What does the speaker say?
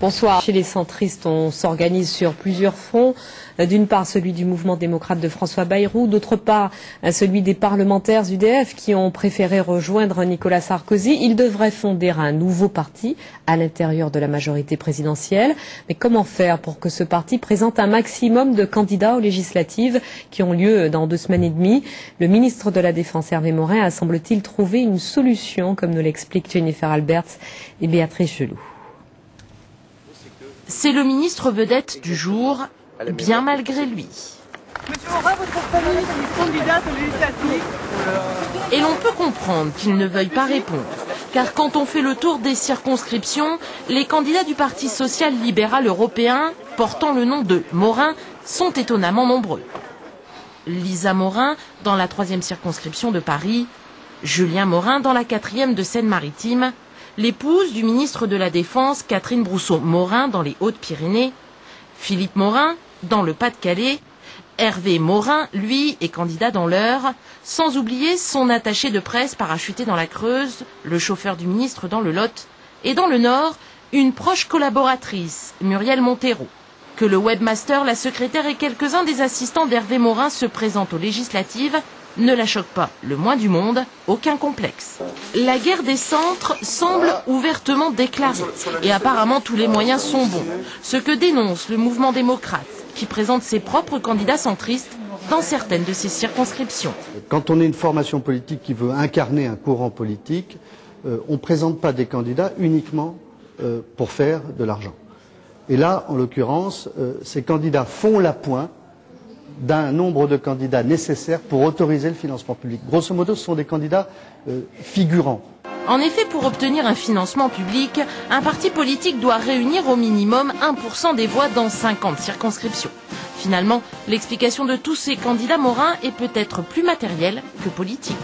Bonsoir. Chez les centristes, on s'organise sur plusieurs fronts. D'une part, celui du mouvement démocrate de François Bayrou. D'autre part, celui des parlementaires UDF qui ont préféré rejoindre Nicolas Sarkozy. Ils devraient fonder un nouveau parti à l'intérieur de la majorité présidentielle. Mais comment faire pour que ce parti présente un maximum de candidats aux législatives qui ont lieu dans 2 semaines et demie? Le ministre de la Défense, Hervé Morin, a semble-t-il trouvé une solution, comme nous l'expliquent Jennifer Alberts et Béatrice Gelou. C'est le ministre vedette du jour, bien malgré lui. Monsieur Morin, votre famille est candidate aux législatives. Et l'on peut comprendre qu'il ne veuille pas répondre, car quand on fait le tour des circonscriptions, les candidats du Parti social-libéral européen, portant le nom de Morin, sont étonnamment nombreux. Lisa Morin, dans la 3e circonscription de Paris, Julien Morin, dans la 4e de Seine-Maritime, l'épouse du ministre de la Défense, Catherine Brousseau-Morin, dans les Hautes-Pyrénées, Philippe Morin, dans le Pas-de-Calais, Hervé Morin, lui, est candidat dans l'Eure, sans oublier son attaché de presse parachuté dans la Creuse, le chauffeur du ministre dans le Lot, et dans le Nord, une proche collaboratrice, Muriel Montero. Que le webmaster, la secrétaire et quelques-uns des assistants d'Hervé Morin se présentent aux législatives ne la choque pas le moins du monde, aucun complexe. La guerre des centres semble ouvertement déclarée et apparemment tous les moyens sont bons. Ce que dénonce le mouvement démocrate qui présente ses propres candidats centristes dans certaines de ses circonscriptions. Quand on est une formation politique qui veut incarner un courant politique, on ne présente pas des candidats uniquement pour faire de l'argent. Et là, en l'occurrence, ces candidats font l'appoint d'un nombre de candidats nécessaires pour autoriser le financement public. Grosso modo, ce sont des candidats figurants. En effet, pour obtenir un financement public, un parti politique doit réunir au minimum 1% des voix dans 50 circonscriptions. Finalement, l'explication de tous ces candidats Morin est peut-être plus matérielle que politique.